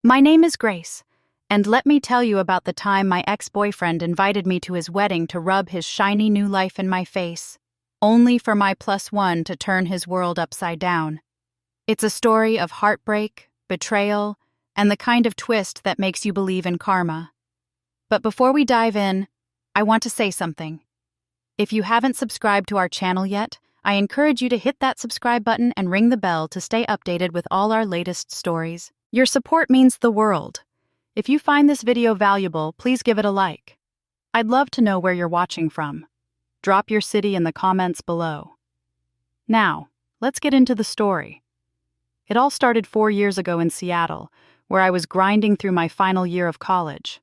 My name is Grace, and let me tell you about the time my ex-boyfriend invited me to his wedding to rub his shiny new life in my face, only for my +1 to turn his world upside down. It's a story of heartbreak, betrayal, and the kind of twist that makes you believe in karma. But before we dive in, I want to say something. If you haven't subscribed to our channel yet, I encourage you to hit that subscribe button and ring the bell to stay updated with all our latest stories. Your support means the world. If you find this video valuable, please give it a like. I'd love to know where you're watching from. Drop your city in the comments below. Now, let's get into the story. It all started 4 years ago in Seattle, where I was grinding through my final year of college.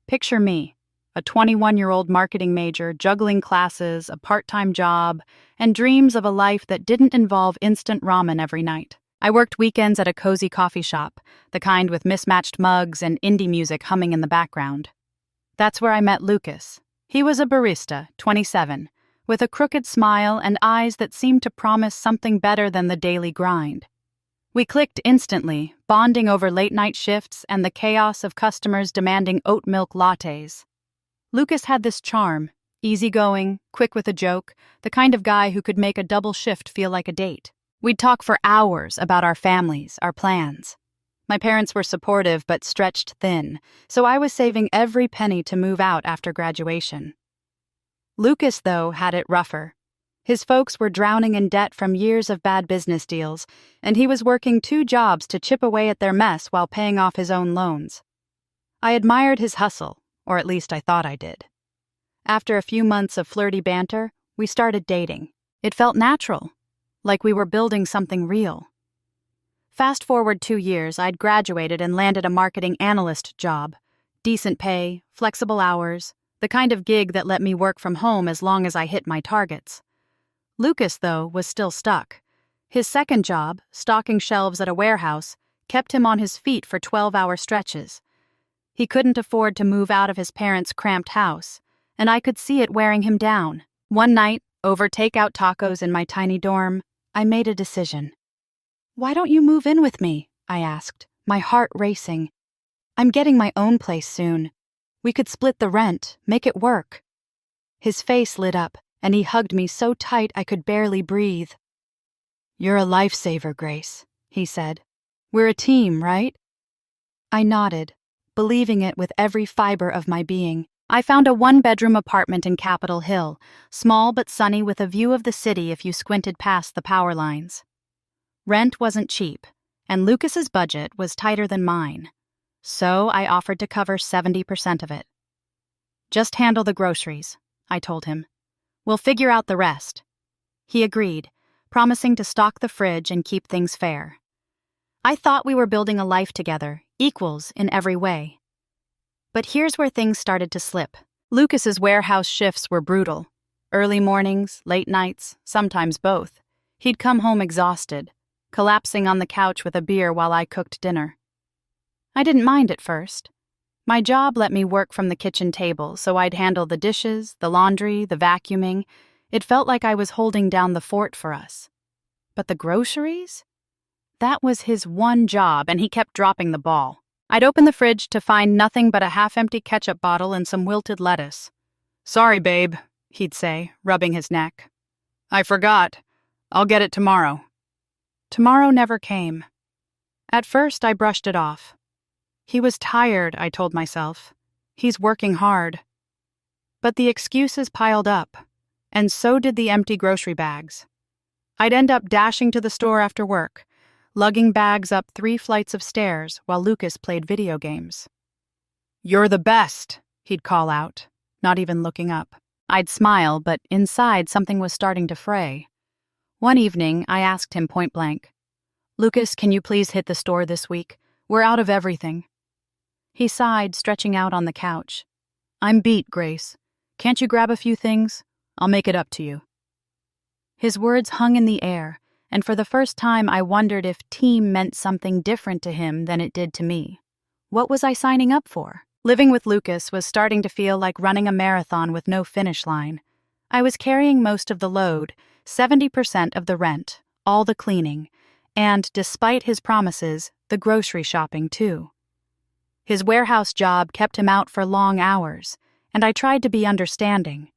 Picture me, a 21-year-old marketing major juggling classes, a part-time job, and dreams of a life that didn't involve instant ramen every night. I worked weekends at a cozy coffee shop, the kind with mismatched mugs and indie music humming in the background. That's where I met Lucas. He was a barista, 27, with a crooked smile and eyes that seemed to promise something better than the daily grind. We clicked instantly, bonding over late-night shifts and the chaos of customers demanding oat milk lattes. Lucas had this charm, easygoing, quick with a joke, the kind of guy who could make a double shift feel like a date. We'd talk for hours about our families, our plans. My parents were supportive but stretched thin, so I was saving every penny to move out after graduation. Lucas, though, had it rougher. His folks were drowning in debt from years of bad business deals, and he was working 2 jobs to chip away at their mess while paying off his own loans. I admired his hustle, or at least I thought I did. After a few months of flirty banter, we started dating. It felt natural, like we were building something real. Fast forward 2 years, I'd graduated and landed a marketing analyst job. Decent pay, flexible hours, the kind of gig that let me work from home as long as I hit my targets. Lucas, though, was still stuck. His second job, stocking shelves at a warehouse, kept him on his feet for 12-hour stretches. He couldn't afford to move out of his parents' cramped house, and I could see it wearing him down. One night, over takeout tacos in my tiny dorm, I made a decision. "Why don't you move in with me?" I asked, my heart racing. "I'm getting my own place soon. We could split the rent, make it work." His face lit up, and he hugged me so tight I could barely breathe. "You're a lifesaver, Grace," he said. "We're a team, right?" I nodded, believing it with every fiber of my being. I found a 1-bedroom apartment in Capitol Hill, small but sunny with a view of the city if you squinted past the power lines. Rent wasn't cheap, and Lucas's budget was tighter than mine, so I offered to cover 70% of it. "Just handle the groceries," I told him. "We'll figure out the rest." He agreed, promising to stock the fridge and keep things fair. I thought we were building a life together, equals in every way. But here's where things started to slip. Lucas's warehouse shifts were brutal. Early mornings, late nights, sometimes both. He'd come home exhausted, collapsing on the couch with a beer while I cooked dinner. I didn't mind at first. My job let me work from the kitchen table, so I'd handle the dishes, the laundry, the vacuuming. It felt like I was holding down the fort for us. But the groceries? That was his one job, and he kept dropping the ball. I'd open the fridge to find nothing but a half-empty ketchup bottle and some wilted lettuce. "Sorry, babe," he'd say, rubbing his neck. "I forgot. I'll get it tomorrow." Tomorrow never came. At first, I brushed it off. He was tired, I told myself. He's working hard. But the excuses piled up, and so did the empty grocery bags. I'd end up dashing to the store after work, lugging bags up 3 flights of stairs while Lucas played video games. "You're the best," he'd call out, not even looking up. I'd smile, but inside something was starting to fray. One evening, I asked him point blank, "Lucas, can you please hit the store this week? We're out of everything." He sighed, stretching out on the couch. "I'm beat, Grace. Can't you grab a few things? I'll make it up to you." His words hung in the air, and for the first time I wondered if team meant something different to him than it did to me. What was I signing up for? Living with Lucas was starting to feel like running a marathon with no finish line. I was carrying most of the load, 70% of the rent, all the cleaning, and, despite his promises, the grocery shopping too. His warehouse job kept him out for long hours, and I tried to be understanding.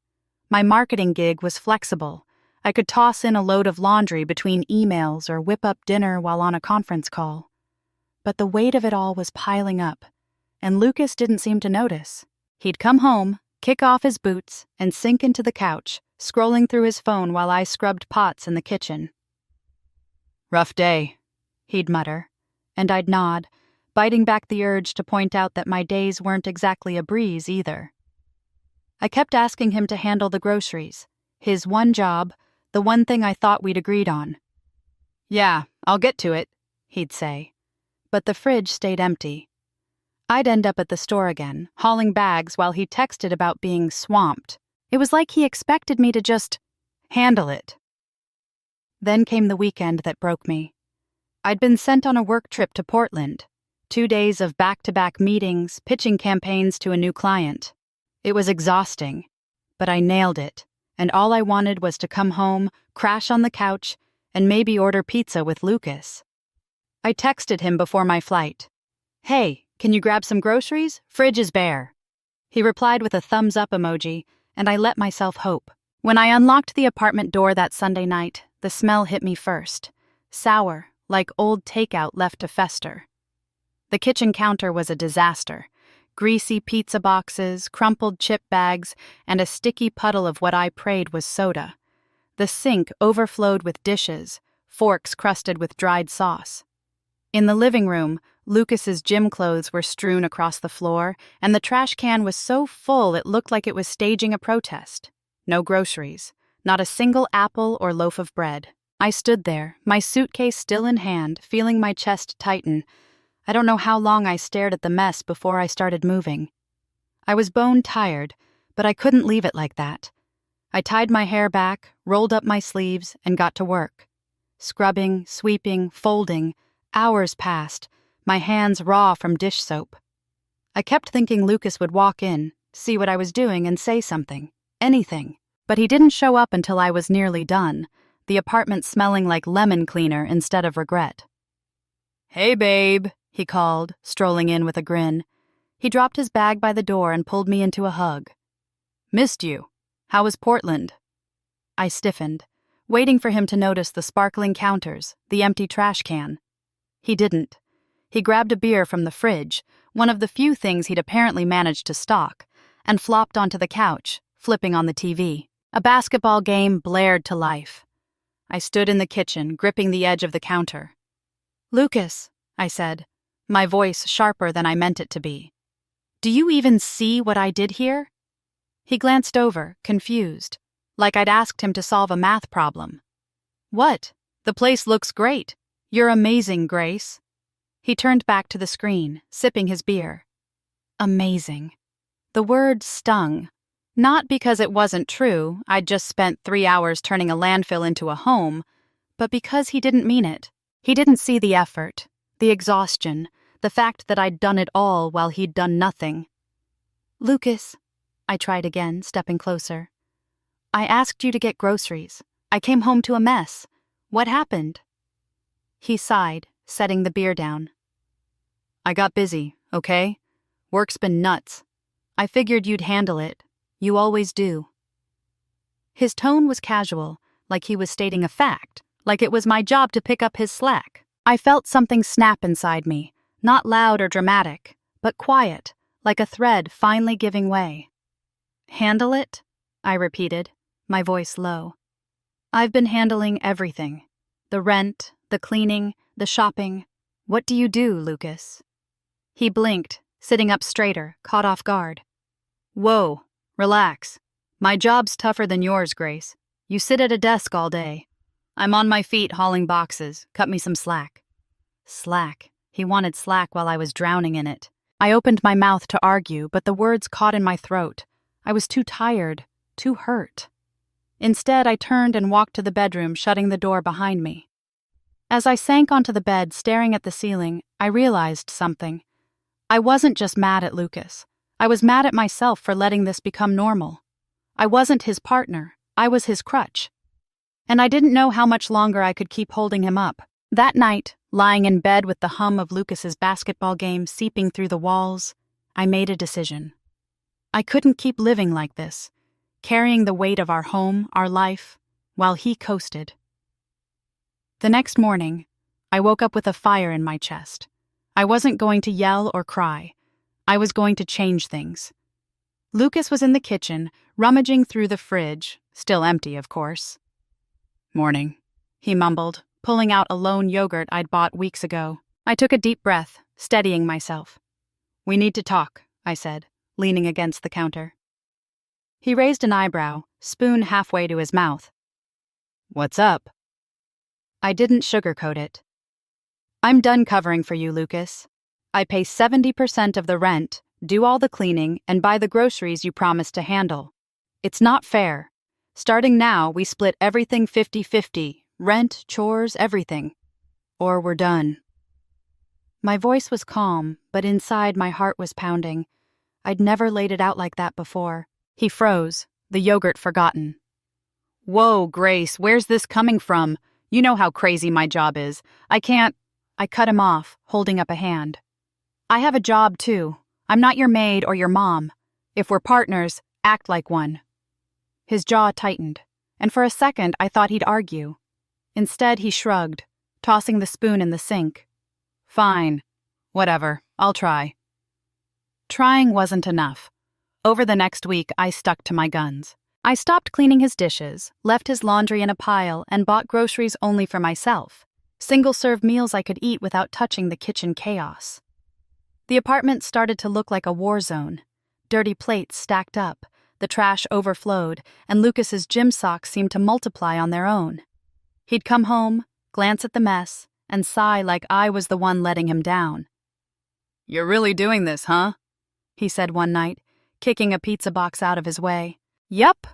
My marketing gig was flexible. I could toss in a load of laundry between emails or whip up dinner while on a conference call. But the weight of it all was piling up, and Lucas didn't seem to notice. He'd come home, kick off his boots, and sink into the couch, scrolling through his phone while I scrubbed pots in the kitchen. "Rough day," he'd mutter, and I'd nod, biting back the urge to point out that my days weren't exactly a breeze either. I kept asking him to handle the groceries, his one job, the one thing I thought we'd agreed on. "Yeah, I'll get to it," he'd say. But the fridge stayed empty. I'd end up at the store again, hauling bags while he texted about being swamped. It was like he expected me to just handle it. Then came the weekend that broke me. I'd been sent on a work trip to Portland. 2 days of back-to-back meetings, pitching campaigns to a new client. It was exhausting, but I nailed it, and all I wanted was to come home, crash on the couch, and maybe order pizza with Lucas. I texted him before my flight. "Hey, can you grab some groceries? Fridge is bare." He replied with a thumbs-up emoji, and I let myself hope. When I unlocked the apartment door that Sunday night, the smell hit me first. Sour, like old takeout left to fester. The kitchen counter was a disaster. Greasy pizza boxes, crumpled chip bags, and a sticky puddle of what I prayed was soda. The sink overflowed with dishes, forks crusted with dried sauce. In the living room, Lucas's gym clothes were strewn across the floor, and the trash can was so full it looked like it was staging a protest. No groceries, not a single apple or loaf of bread. I stood there, my suitcase still in hand, feeling my chest tighten. I don't know how long I stared at the mess before I started moving. I was bone tired, but I couldn't leave it like that. I tied my hair back, rolled up my sleeves, and got to work. Scrubbing, sweeping, folding, hours passed, my hands raw from dish soap. I kept thinking Lucas would walk in, see what I was doing, and say something. Anything. But he didn't show up until I was nearly done, the apartment smelling like lemon cleaner instead of regret. "Hey, babe," he called, strolling in with a grin. He dropped his bag by the door and pulled me into a hug. "Missed you. How was Portland?" I stiffened, waiting for him to notice the sparkling counters, the empty trash can. He didn't. He grabbed a beer from the fridge, one of the few things he'd apparently managed to stock, and flopped onto the couch, flipping on the TV. A basketball game blared to life. I stood in the kitchen, gripping the edge of the counter. "Lucas," I said, my voice sharper than I meant it to be. "Do you even see what I did here?" He glanced over, confused, like I'd asked him to solve a math problem. "What? The place looks great. You're amazing, Grace." He turned back to the screen, sipping his beer. Amazing. The word stung. Not because it wasn't true, I'd just spent 3 hours turning a landfill into a home, but because he didn't mean it. He didn't see the effort, the exhaustion, the fact that I'd done it all while he'd done nothing. "Lucas," I tried again, stepping closer. "I asked you to get groceries. I came home to a mess. What happened?" He sighed, setting the beer down. "I got busy, okay? Work's been nuts. I figured you'd handle it. You always do." His tone was casual, like he was stating a fact, like it was my job to pick up his slack. I felt something snap inside me, not loud or dramatic, but quiet, like a thread finally giving way. "Handle it?" I repeated, my voice low. "I've been handling everything. The rent, the cleaning, the shopping. What do you do, Lucas?" He blinked, sitting up straighter, caught off guard. "Whoa, relax. My job's tougher than yours, Grace. You sit at a desk all day. I'm on my feet hauling boxes. Cut me some slack." Slack. He wanted slack while I was drowning in it. I opened my mouth to argue, but the words caught in my throat. I was too tired, too hurt. Instead, I turned and walked to the bedroom, shutting the door behind me. As I sank onto the bed, staring at the ceiling, I realized something. I wasn't just mad at Lucas. I was mad at myself for letting this become normal. I wasn't his partner. I was his crutch. And I didn't know how much longer I could keep holding him up, That night, lying in bed with the hum of Lucas's basketball game seeping through the walls, I made a decision. I couldn't keep living like this, carrying the weight of our home, our life, while he coasted. The next morning, I woke up with a fire in my chest. I wasn't going to yell or cry. I was going to change things. Lucas was in the kitchen, rummaging through the fridge, still empty, of course. "Morning," he mumbled, pulling out a lone yogurt I'd bought weeks ago. I took a deep breath, steadying myself. "We need to talk," I said, leaning against the counter. He raised an eyebrow, spoon halfway to his mouth. "What's up?" I didn't sugarcoat it. "I'm done covering for you, Lucas. I pay 70% of the rent, do all the cleaning, and buy the groceries you promised to handle. It's not fair. Starting now, we split everything 50-50, rent, chores, everything. Or we're done." My voice was calm, but inside my heart was pounding. I'd never laid it out like that before. He froze, the yogurt forgotten. "Whoa, Grace, where's this coming from? You know how crazy my job is. I can't—" I cut him off, holding up a hand. "I have a job, too. I'm not your maid or your mom. If we're partners, act like one." His jaw tightened, and for a second I thought he'd argue. Instead, he shrugged, tossing the spoon in the sink. "Fine. Whatever. I'll try." Trying wasn't enough. Over the next week, I stuck to my guns. I stopped cleaning his dishes, left his laundry in a pile, and bought groceries only for myself. Single-serve meals I could eat without touching the kitchen chaos. The apartment started to look like a war zone. Dirty plates stacked up, the trash overflowed, and Lucas's gym socks seemed to multiply on their own. He'd come home, glance at the mess, and sigh like I was the one letting him down. "You're really doing this, huh?" he said one night, kicking a pizza box out of his way. "Yup,"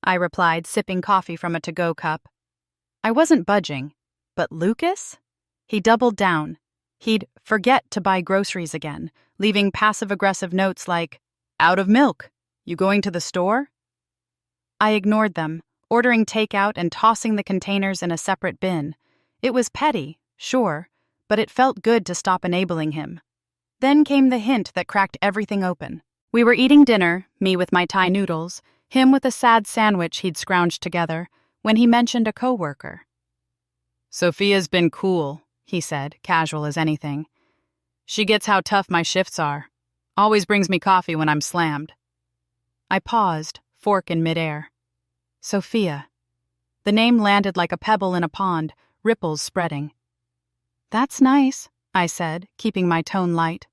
I replied, sipping coffee from a to-go cup. I wasn't budging, but Lucas? He doubled down. He'd forget to buy groceries again, leaving passive-aggressive notes like, "Out of milk. You going to the store?" I ignored them, ordering takeout and tossing the containers in a separate bin. It was petty, sure, but it felt good to stop enabling him. Then came the hint that cracked everything open. We were eating dinner, me with my Thai noodles, him with a sad sandwich he'd scrounged together, when he mentioned a coworker. "Sophia's been cool," he said, casual as anything. "She gets how tough my shifts are. Always brings me coffee when I'm slammed." I paused, fork in midair. Sophia. The name landed like a pebble in a pond, ripples spreading. "That's nice," I said, keeping my tone light.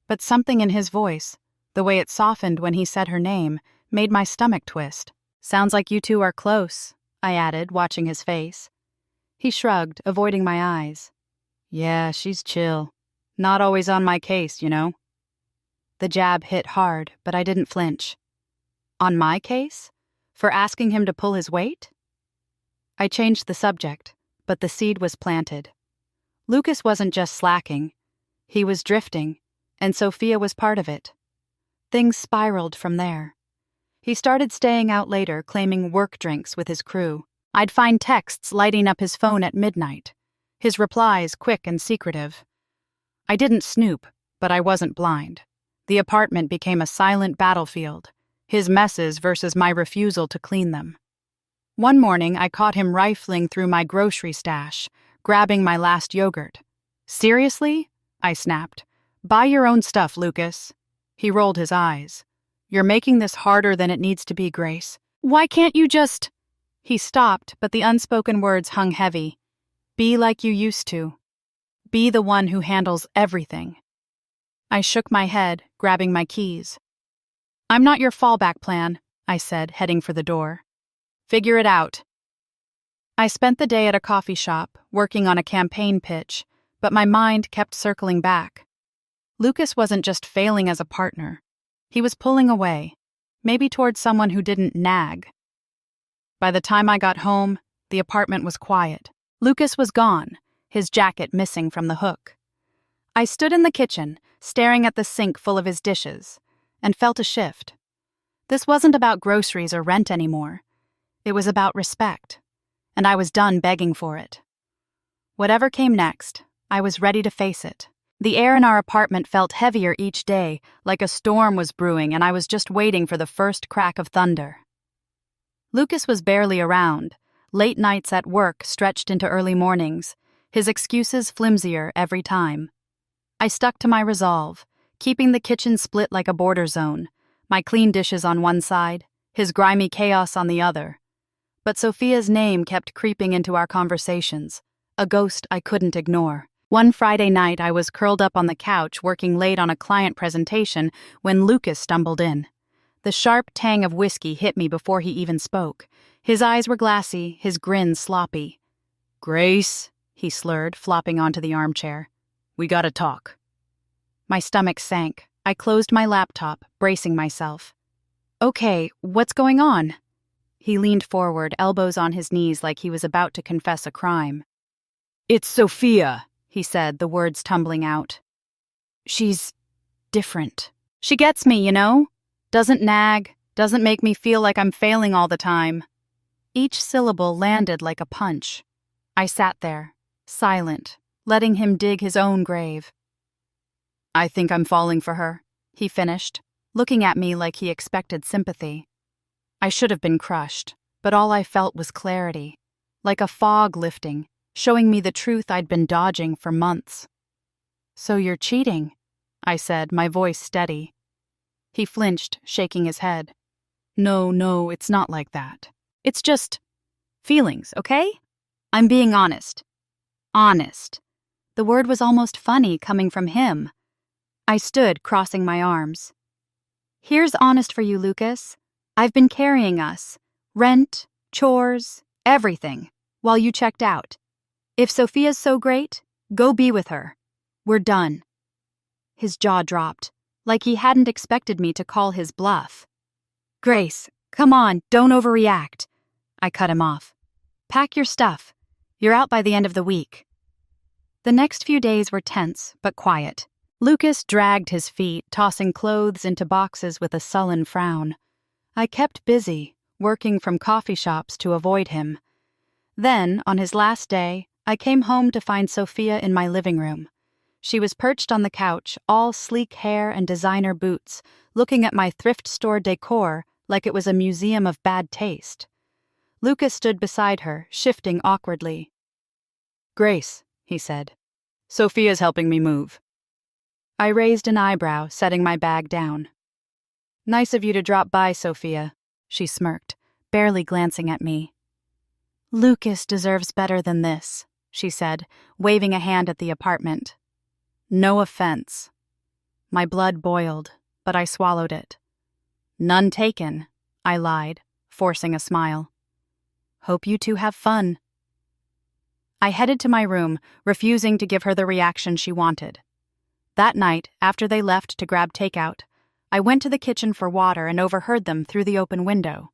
But something in his voice, the way it softened when he said her name, made my stomach twist. "Sounds like you two are close," I added, watching his face. He shrugged, avoiding my eyes. "Yeah, she's chill. Not always on my case, you know." The jab hit hard, but I didn't flinch. On my case? For asking him to pull his weight? I changed the subject, but the seed was planted. Lucas wasn't just slacking. He was drifting, and Sophia was part of it. Things spiraled from there. He started staying out later, claiming work drinks with his crew. I'd find texts lighting up his phone at midnight, his replies quick and secretive. I didn't snoop, but I wasn't blind. The apartment became a silent battlefield, his messes versus my refusal to clean them. One morning, I caught him rifling through my grocery stash, grabbing my last yogurt. "Seriously?" I snapped. "Buy your own stuff, Lucas." He rolled his eyes. "You're making this harder than it needs to be, Grace. Why can't you just—" He stopped, but the unspoken words hung heavy. "Be like you used to. Be the one who handles everything." I shook my head, grabbing my keys. "I'm not your fallback plan," I said, heading for the door. "Figure it out." I spent the day at a coffee shop, working on a campaign pitch, but my mind kept circling back. Lucas wasn't just failing as a partner. He was pulling away, maybe towards someone who didn't nag. By the time I got home, the apartment was quiet. Lucas was gone, his jacket missing from the hook. I stood in the kitchen, staring at the sink full of his dishes, and felt a shift. This wasn't about groceries or rent anymore. It was about respect, and I was done begging for it. Whatever came next, I was ready to face it. The air in our apartment felt heavier each day, like a storm was brewing, and I was just waiting for the first crack of thunder. Lucas was barely around. Late nights at work stretched into early mornings, his excuses flimsier every time. I stuck to my resolve, keeping the kitchen split like a border zone, my clean dishes on one side, his grimy chaos on the other. But Sophia's name kept creeping into our conversations, a ghost I couldn't ignore. One Friday night, I was curled up on the couch working late on a client presentation when Lucas stumbled in. The sharp tang of whiskey hit me before he even spoke. His eyes were glassy, his grin sloppy. "Grace," he slurred, flopping onto the armchair. "We gotta talk." My stomach sank. I closed my laptop, bracing myself. "Okay, what's going on?" He leaned forward, elbows on his knees like he was about to confess a crime. "It's Sophia," he said, the words tumbling out. "She's different. She gets me, you know? Doesn't nag, doesn't make me feel like I'm failing all the time." Each syllable landed like a punch. I sat there, silent, letting him dig his own grave. "I think I'm falling for her," he finished, looking at me like he expected sympathy. I should have been crushed, but all I felt was clarity, like a fog lifting, showing me the truth I'd been dodging for months. "So you're cheating," I said, my voice steady. He flinched, shaking his head. No, it's not like that. It's just feelings, okay? I'm being honest. Honest." The word was almost funny coming from him. I stood, crossing my arms. "Here's honest for you, Lucas. I've been carrying us. Rent, chores, everything, while you checked out. If Sophia's so great, go be with her. We're done." His jaw dropped, like he hadn't expected me to call his bluff. "Grace, come on, don't overreact." I cut him off. "Pack your stuff. You're out by the end of the week." The next few days were tense, but quiet. Lucas dragged his feet, tossing clothes into boxes with a sullen frown. I kept busy, working from coffee shops to avoid him. Then, on his last day, I came home to find Sophia in my living room. She was perched on the couch, all sleek hair and designer boots, looking at my thrift store decor like it was a museum of bad taste. Lucas stood beside her, shifting awkwardly. "Grace," he said, "Sophia's helping me move." I raised an eyebrow, setting my bag down. "Nice of you to drop by, Sophia," she smirked, barely glancing at me. "Lucas deserves better than this," she said, waving a hand at the apartment. "No offense." My blood boiled, but I swallowed it. "None taken," I lied, forcing a smile. "Hope you two have fun." I headed to my room, refusing to give her the reaction she wanted. That night, after they left to grab takeout, I went to the kitchen for water and overheard them through the open window.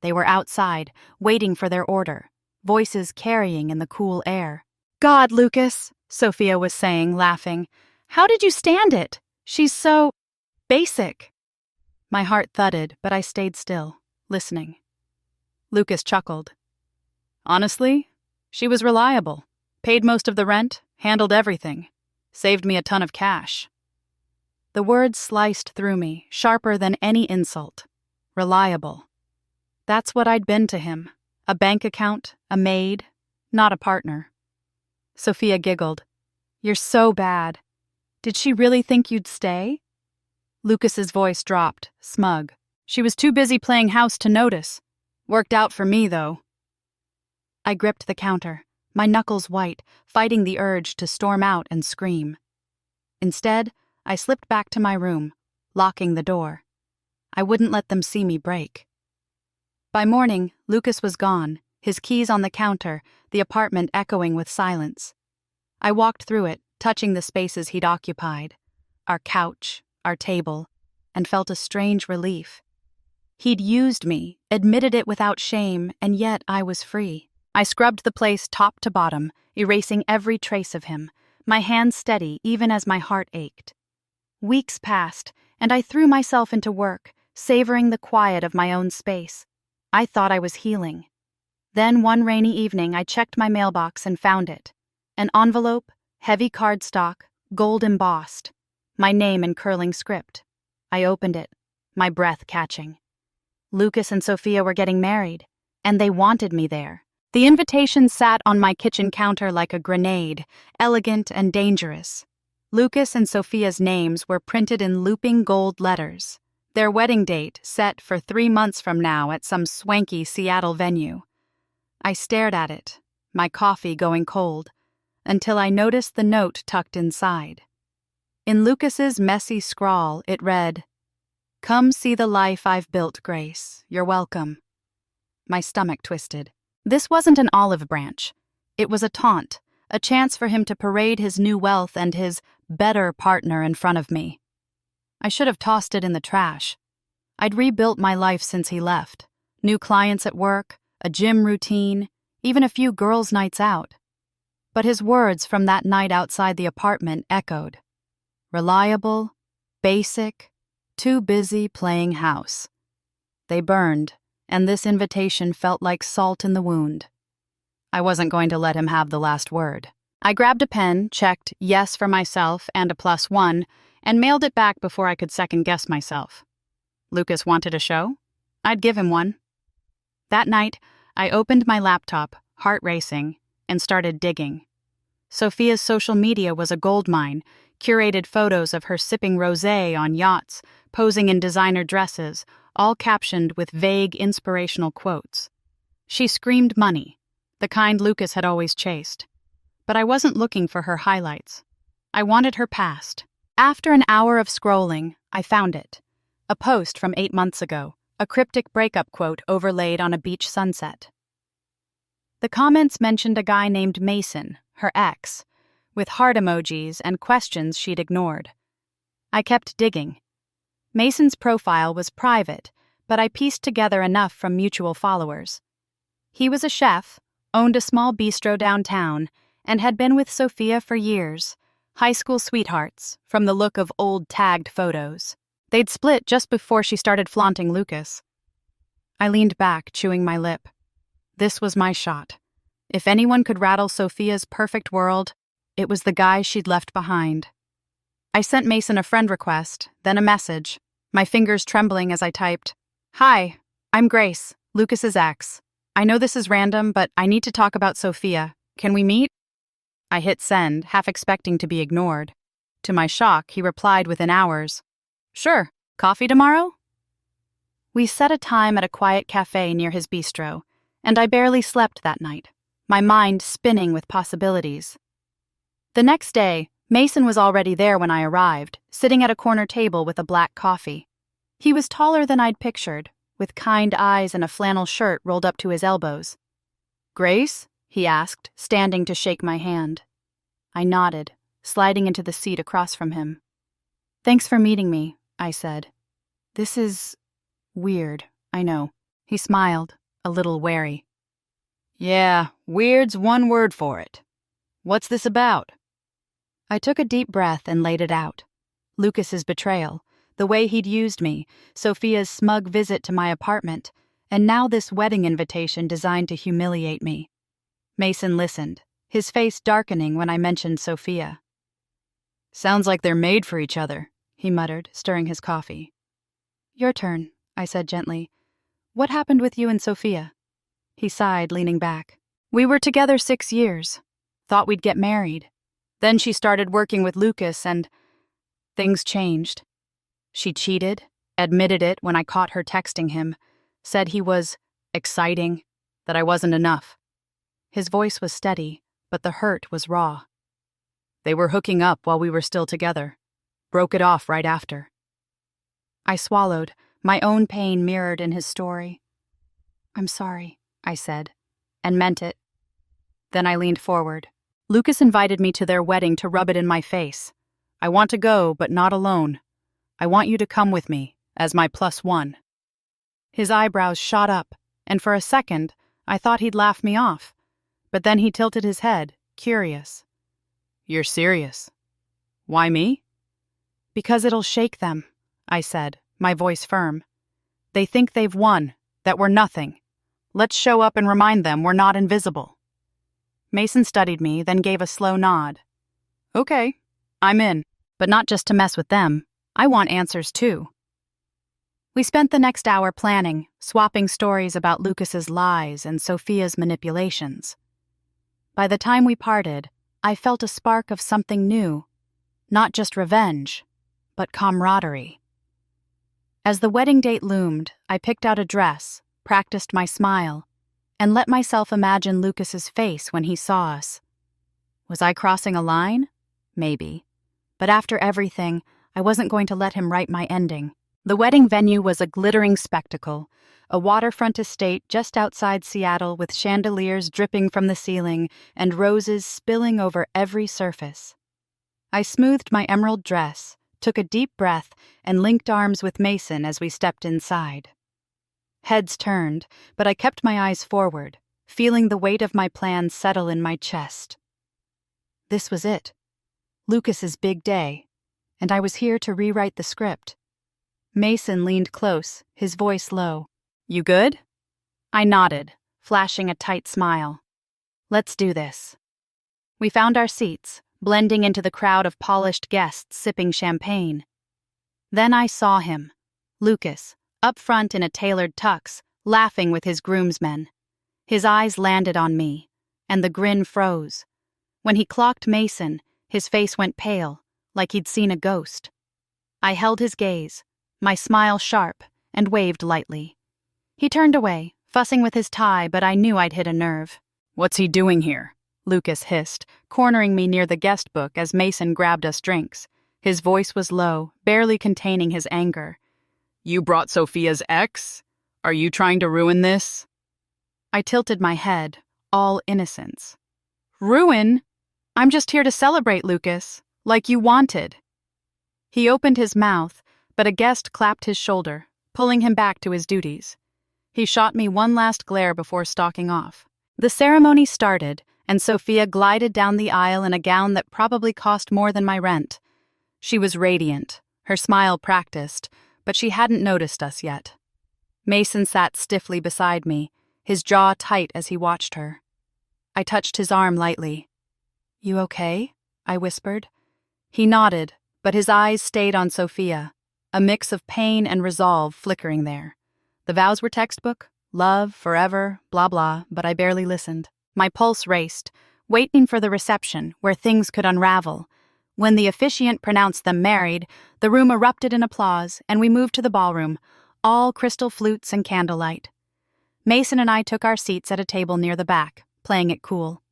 They were outside, waiting for their order, voices carrying in the cool air. "God, Lucas," Sophia was saying, laughing. "How did you stand it? She's so basic." My heart thudded, but I stayed still, listening. Lucas chuckled. "Honestly, she was reliable. Paid most of the rent, handled everything. Saved me a ton of cash." The words sliced through me, sharper than any insult. Reliable. That's what I'd been to him. A bank account, a maid, not a partner. Sophia giggled. "You're so bad. Did she really think you'd stay?" Lucas's voice dropped, smug. "She was too busy playing house to notice. Worked out for me, though." I gripped the counter, my knuckles white, fighting the urge to storm out and scream. Instead, I slipped back to my room, locking the door. I wouldn't let them see me break. By morning, Lucas was gone, his keys on the counter, the apartment echoing with silence. I walked through it, touching the spaces he'd occupied, our couch, our table, and felt a strange relief. He'd used me, admitted it without shame, and yet I was free. I scrubbed the place top to bottom, erasing every trace of him, my hands steady even as my heart ached. Weeks passed, and I threw myself into work, savoring the quiet of my own space. I thought I was healing. Then one rainy evening I checked my mailbox and found it. An envelope, heavy cardstock, gold embossed. My name in curling script. I opened it, my breath catching. Lucas and Sophia were getting married, and they wanted me there. The invitation sat on my kitchen counter like a grenade, elegant and dangerous. Lucas and Sophia's names were printed in looping gold letters. Their wedding date set for 3 months from now at some swanky Seattle venue. I stared at it, my coffee going cold, until I noticed the note tucked inside. In Lucas's messy scrawl, it read, "Come see the life I've built, Grace. You're welcome." My stomach twisted. This wasn't an olive branch. It was a taunt, a chance for him to parade his new wealth and his better partner in front of me. I should have tossed it in the trash. I'd rebuilt my life since he left. New clients at work, a gym routine, even a few girls' nights out. But his words from that night outside the apartment echoed. Reliable, basic, too busy playing house. They burned, and this invitation felt like salt in the wound. I wasn't going to let him have the last word. I grabbed a pen, checked yes for myself and a +1, and mailed it back before I could second-guess myself. Lucas wanted a show? I'd give him one. That night, I opened my laptop, heart racing, and started digging. Sophia's social media was a goldmine, curated photos of her sipping rosé on yachts, posing in designer dresses, all captioned with vague inspirational quotes. She screamed money, the kind Lucas had always chased. But I wasn't looking for her highlights. I wanted her past. After an hour of scrolling, I found it. A post from 8 months ago, a cryptic breakup quote overlaid on a beach sunset. The comments mentioned a guy named Mason, her ex, with heart emojis and questions she'd ignored. I kept digging. Mason's profile was private, but I pieced together enough from mutual followers. He was a chef, owned a small bistro downtown, and had been with Sophia for years, high school sweethearts, from the look of old tagged photos. They'd split just before she started flaunting Lucas. I leaned back, chewing my lip. This was my shot. If anyone could rattle Sophia's perfect world, it was the guy she'd left behind. I sent Mason a friend request, then a message, my fingers trembling as I typed, "Hi, I'm Grace, Lucas's ex. I know this is random, but I need to talk about Sophia. Can we meet?" I hit send, half expecting to be ignored. To my shock, he replied within hours, "Sure, coffee tomorrow?" We set a time at a quiet cafe near his bistro, and I barely slept that night, my mind spinning with possibilities. The next day, Mason was already there when I arrived, sitting at a corner table with a black coffee. He was taller than I'd pictured, with kind eyes and a flannel shirt rolled up to his elbows. "Grace?" he asked, standing to shake my hand. I nodded, sliding into the seat across from him. "Thanks for meeting me," I said. "This is weird, I know." He smiled, a little wary. "Yeah, weird's one word for it. What's this about?" I took a deep breath and laid it out. Lucas's betrayal, the way he'd used me, Sophia's smug visit to my apartment, and now this wedding invitation designed to humiliate me. Mason listened, his face darkening when I mentioned Sophia. "Sounds like they're made for each other," he muttered, stirring his coffee. "Your turn," I said gently. "What happened with you and Sophia?" He sighed, leaning back. "We were together 6 years. Thought we'd get married. Then she started working with Lucas and things changed. She cheated, admitted it when I caught her texting him, said he was exciting, that I wasn't enough." His voice was steady, but the hurt was raw. "They were hooking up while we were still together. Broke it off right after." I swallowed, my own pain mirrored in his story. "I'm sorry," I said, and meant it. Then I leaned forward. "Lucas invited me to their wedding to rub it in my face. I want to go, but not alone. I want you to come with me, as my +1. His eyebrows shot up, and for a second, I thought he'd laugh me off. But then he tilted his head, curious. "You're serious? Why me?" "Because it'll shake them," I said, my voice firm. "They think they've won, that we're nothing. Let's show up and remind them we're not invisible." Mason studied me, then gave a slow nod. Okay, I'm in. But not just to mess with them. I want answers too. We spent the next hour planning, swapping stories about Lucas's lies and Sophia's manipulations. By the time we parted, I felt a spark of something new. Not just revenge, but camaraderie. As the wedding date loomed, I picked out a dress, practiced my smile, and let myself imagine Lucas's face when he saw us. Was I crossing a line? Maybe. But after everything, I wasn't going to let him write my ending. The wedding venue was a glittering spectacle, a waterfront estate just outside Seattle with chandeliers dripping from the ceiling and roses spilling over every surface. I smoothed my emerald dress, took a deep breath, and linked arms with Mason as we stepped inside. Heads turned, but I kept my eyes forward, feeling the weight of my plan settle in my chest. This was it. Lucas's big day, and I was here to rewrite the script. Mason leaned close, his voice low. You good? I nodded, flashing a tight smile. Let's do this. We found our seats, blending into the crowd of polished guests sipping champagne. Then I saw him, Lucas, up front in a tailored tux, laughing with his groomsmen. His eyes landed on me, and the grin froze. When he clocked Mason, his face went pale, like he'd seen a ghost. I held his gaze, my smile sharp, and waved lightly. He turned away, fussing with his tie, but I knew I'd hit a nerve. What's he doing here? Lucas hissed, cornering me near the guest book as Mason grabbed us drinks. His voice was low, barely containing his anger. You brought Sophia's ex? Are you trying to ruin this? I tilted my head, all innocence. Ruin? I'm just here to celebrate, Lucas, like you wanted. He opened his mouth, but a guest clapped his shoulder, pulling him back to his duties. He shot me one last glare before stalking off. The ceremony started, and Sophia glided down the aisle in a gown that probably cost more than my rent. She was radiant, her smile practiced, but she hadn't noticed us yet. Mason sat stiffly beside me, his jaw tight as he watched her. I touched his arm lightly. You okay? I whispered. He nodded, but his eyes stayed on Sophia, a mix of pain and resolve flickering there. The vows were textbook, love, forever, blah blah, but I barely listened. My pulse raced, waiting for the reception, where things could unravel. When the officiant pronounced them married, the room erupted in applause, and we moved to the ballroom, all crystal flutes and candlelight. Mason and I took our seats at a table near the back, playing it cool.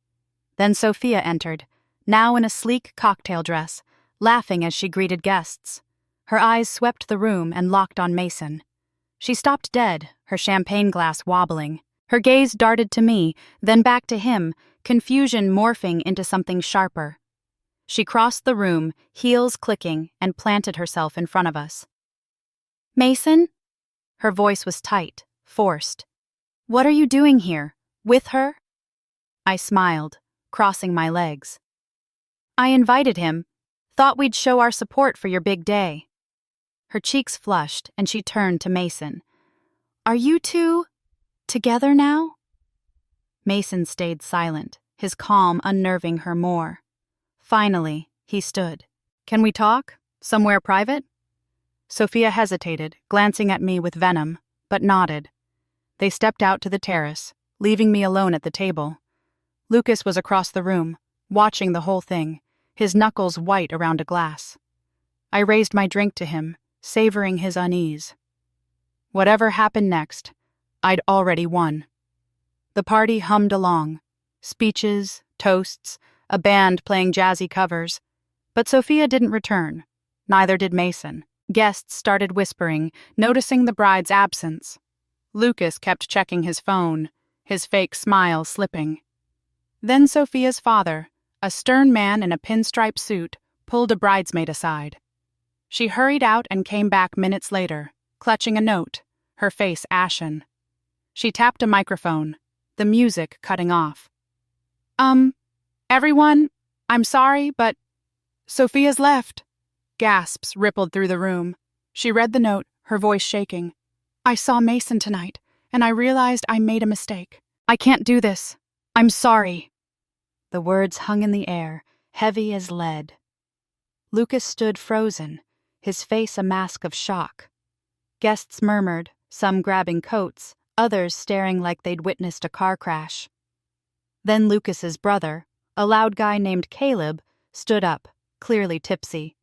Then Sophia entered, now in a sleek cocktail dress, laughing as she greeted guests. Her eyes swept the room and locked on Mason. She stopped dead, her champagne glass wobbling. Her gaze darted to me, then back to him, confusion morphing into something sharper. She crossed the room, heels clicking, and planted herself in front of us. Mason? Her voice was tight, forced. What are you doing here? With her? I smiled, crossing my legs. I invited him. Thought we'd show our support for your big day. Her cheeks flushed, and she turned to Mason. Are you two together now? Mason stayed silent, his calm unnerving her more. Finally, he stood. Can we talk? Somewhere private? Sophia hesitated, glancing at me with venom, but nodded. They stepped out to the terrace, leaving me alone at the table. Lucas was across the room, watching the whole thing, his knuckles white around a glass. I raised my drink to him, savoring his unease. Whatever happened next, I'd already won. The party hummed along. Speeches, toasts, a band playing jazzy covers. But Sophia didn't return. Neither did Mason. Guests started whispering, noticing the bride's absence. Lucas kept checking his phone, his fake smile slipping. Then Sophia's father, a stern man in a pinstripe suit, pulled a bridesmaid aside. She hurried out and came back minutes later, clutching a note, her face ashen. She tapped a microphone, the music cutting off. Everyone, I'm sorry, but Sophia's left. Gasps rippled through the room. She read the note, her voice shaking. I saw Mason tonight, and I realized I made a mistake. I can't do this. I'm sorry. The words hung in the air, heavy as lead. Lucas stood frozen, his face a mask of shock. Guests murmured, some grabbing coats, others staring like they'd witnessed a car crash. Then Lucas's brother, a loud guy named Caleb, stood up, clearly tipsy.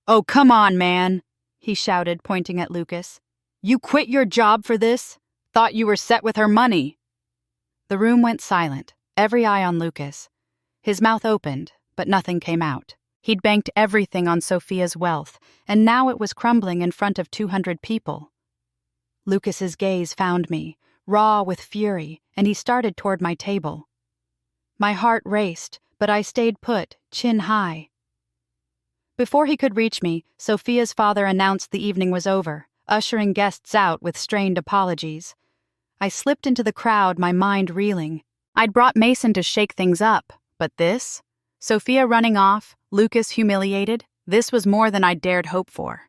"Oh, come on, man," he shouted, pointing at Lucas. "You quit your job for this? Thought you were set with her money." The room went silent, every eye on Lucas. His mouth opened, but nothing came out. He'd banked everything on Sophia's wealth, and now it was crumbling in front of 200 people. Lucas's gaze found me, raw with fury, and he started toward my table. My heart raced, but I stayed put, chin high. Before he could reach me, Sophia's father announced the evening was over, ushering guests out with strained apologies. I slipped into the crowd, my mind reeling. I'd brought Mason to shake things up, but this? Sophia running off, Lucas humiliated, this was more than I dared hope for.